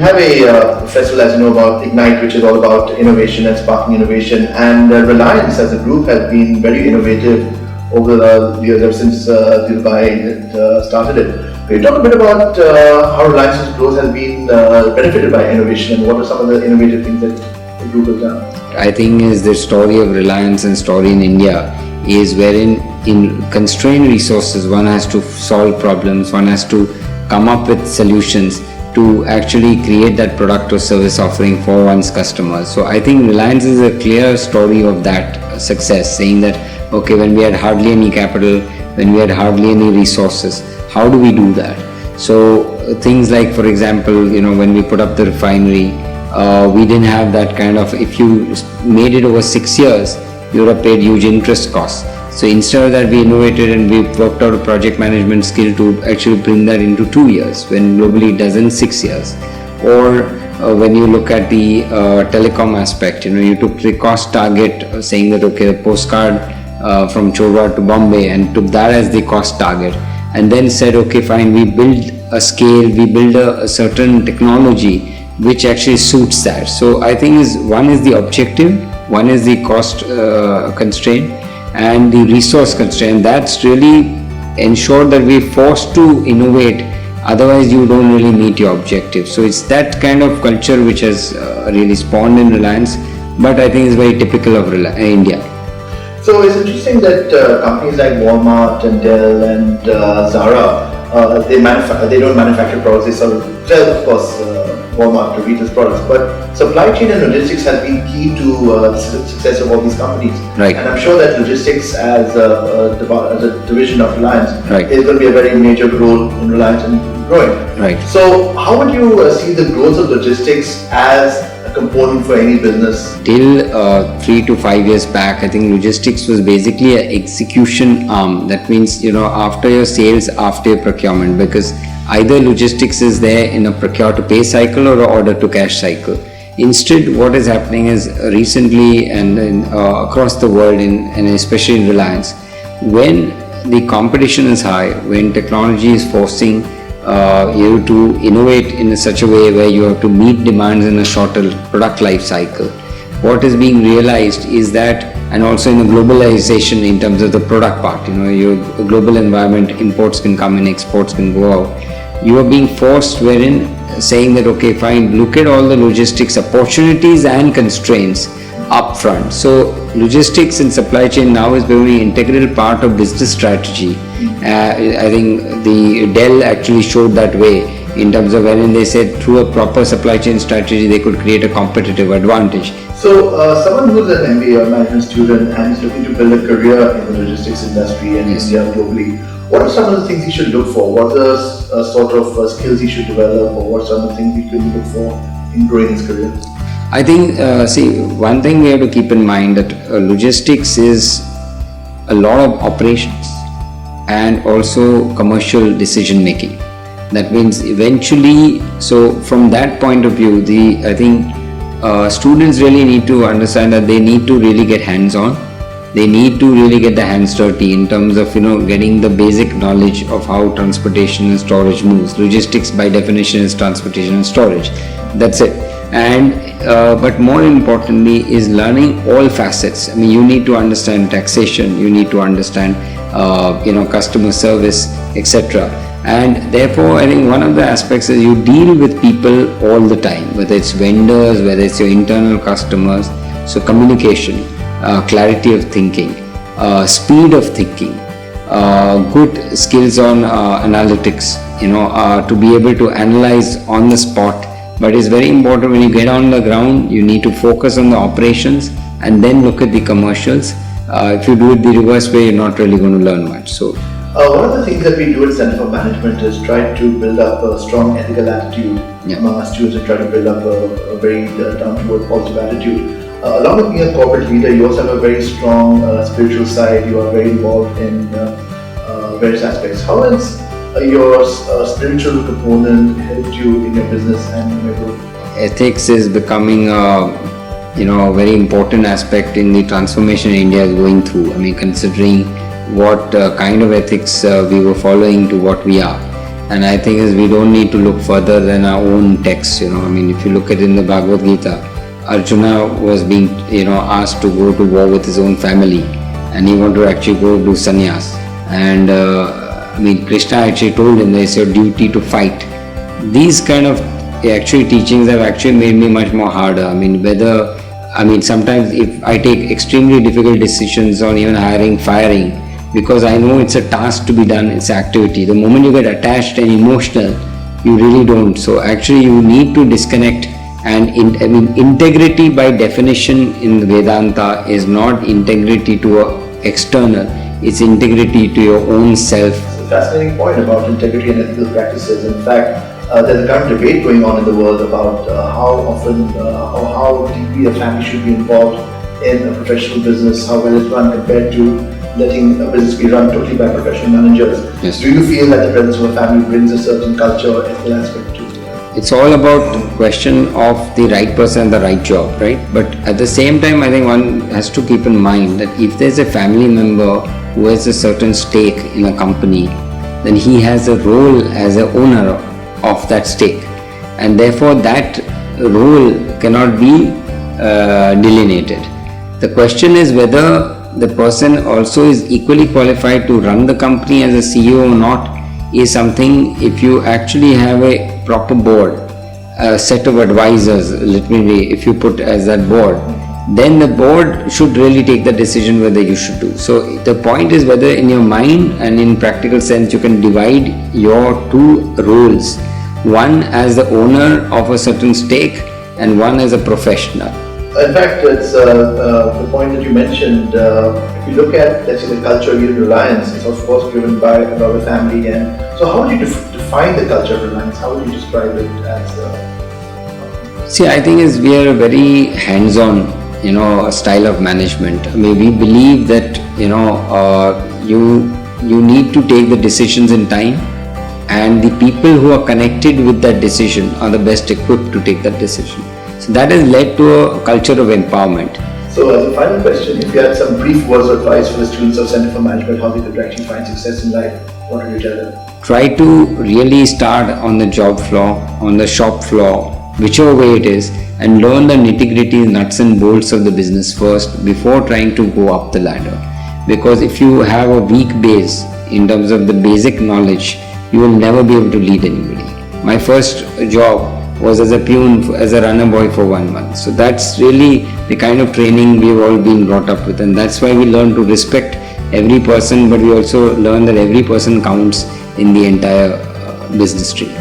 have a festival, as you know, about Ignite, which is all about innovation and sparking innovation. And Reliance as a group has been very innovative over the years, ever since Dubai started it. Can you talk a bit about how Reliance's growth has been benefited by innovation, and what are some of the innovative things that the group has done? I think is the story of Reliance and story in India is wherein in constrained resources one has to solve problems, one has to come up with solutions to actually create that product or service offering for one's customers. So I think Reliance is a clear story of that success, saying that okay, when we had hardly any capital, when we had hardly any resources, how do we do that? So things like, for example, when we put up the refinery, we didn't have that kind of, if you made it over 6 years, you would have paid huge interest costs. So instead of that, we innovated and we worked out a project management skill to actually bring that into 2 years, when globally it does in 6 years. Or when you look at the telecom aspect, you took the cost target, saying that okay, the postcard from Chorwa to Bombay, and took that as the cost target, and then said okay, fine, we build a scale, we build a certain technology which actually suits that. So I think one is the objective, one is the cost constraint, and the resource constraint. That's really ensured that we're forced to innovate, otherwise you don't really meet your objective. So it's that kind of culture which has really spawned in Reliance, but I think it's very typical of India. So it's interesting that companies like Walmart and Dell and Zara, they don't manufacture products, they sell, of course, Walmart to retail products, but supply chain and logistics has been key to the success of all these companies. Right. And I'm sure that logistics as a division of Reliance right. is going to be a very major role in Reliance and growing. Right. So how would you see the growth of logistics as a component for any business? Till 3 to 5 years back, I think logistics was basically an execution arm. That means, after your sales, after your procurement, because either logistics is there in a procure to pay cycle or an order to cash cycle. Instead, what is happening is recently and across the world, and especially in Reliance, when the competition is high, when technology is forcing you to innovate in such a way where you have to meet demands in a shorter product life cycle, what is being realized is that, and also in the globalization in terms of the product part, your global environment, imports can come in, exports can go out. You are being forced wherein saying that okay, fine, look at all the logistics opportunities and constraints up front. So logistics and supply chain now is becoming an integral part of business strategy. I think the Dell actually showed that way in terms of wherein they said through a proper supply chain strategy they could create a competitive advantage. So someone who's an MBA or management student and is looking to build a career in the logistics industry and Yes. India globally, what are some of the things he should look for? What are the sort of skills he should develop, or what are some of the things he can look for in growing his career? I think, one thing we have to keep in mind that logistics is a lot of operations and also commercial decision making. That means eventually, so from that point of view, I think students really need to understand that they need to really get hands-on. They need to really get the hands dirty in terms of getting the basic knowledge of how transportation and storage moves. Logistics by definition is transportation and storage. That's it. And but more importantly is learning all facets. I mean, you need to understand taxation, you need to understand customer service, etc. And therefore, I think one of the aspects is you deal with people all the time, whether it's vendors, whether it's your internal customers. So communication, clarity of thinking, speed of thinking, good skills on analytics, to be able to analyze on the spot. But it's very important when you get on the ground, you need to focus on the operations and then look at the commercials. If you do it the reverse way, you're not really going to learn much. So one of the things that we do at Center for Management is try to build up a strong ethical attitude among our students, and try to build up a very down-to-earth positive attitude. Along with being a corporate leader, you also have a very strong spiritual side. You are very involved in various aspects. How has your spiritual component helped you in your business and in your growth? Ethics is becoming a very important aspect in the transformation India is going through. I mean, considering what kind of ethics we were following to what we are. And I think is we don't need to look further than our own texts. I mean, if you look at in the Bhagavad Gita, Arjuna was being asked to go to war with his own family, and he wanted to actually go do sannyas. And I mean, Krishna actually told him that it's your duty to fight. These kind of actually teachings have actually made me much more harder. I mean, sometimes if I take extremely difficult decisions on even hiring, firing, because I know it's a task to be done, it's activity. The moment you get attached and emotional, you really don't. So actually you need to disconnect. And integrity by definition in Vedanta is not integrity to a external, it's integrity to your own self. It's a fascinating point about integrity and ethical practices. In fact, there's a current debate going on in the world about how often or how deeply a family should be involved in a professional business, how well it's run compared to letting a business be run totally by professional managers. Yes. Do you feel that the presence of a family brings a certain culture or ethical aspect to it? It's all about question of the right person and the right job, right? But at the same time, I think one has to keep in mind that if there's a family member who has a certain stake in a company, then he has a role as an owner of that stake, and therefore that role cannot be delineated. The question is whether the person also is equally qualified to run the company as a CEO or not, is something. If you actually have a proper board, a set of advisors, if you put as that board, then the board should really take the decision whether you should do. So the point is whether in your mind and in practical sense you can divide your two roles, one as the owner of a certain stake and one as a professional. In fact, it's the point that you mentioned. If you look at, let's say, the culture of Reliance, it's of course driven by a family. And so, how would you define the culture of Reliance? How would you describe it as? See, I think we are a very hands-on, style of management. I mean, we believe that you need to take the decisions in time, and the people who are connected with that decision are the best equipped to take that decision. So that has led to a culture of empowerment. So as a final question, if you had some brief words of advice for the students of Center for Management, how they could actually find success in life, what would you tell them? Try to really start on the job floor, on the shop floor, whichever way it is, and learn the nitty-gritty nuts and bolts of the business first before trying to go up the ladder. Because if you have a weak base in terms of the basic knowledge, you will never be able to lead anybody. My first job was as a peon, as a runner boy for 1 month. So that's really the kind of training we've all been brought up with, and that's why we learn to respect every person, but we also learn that every person counts in the entire business tree.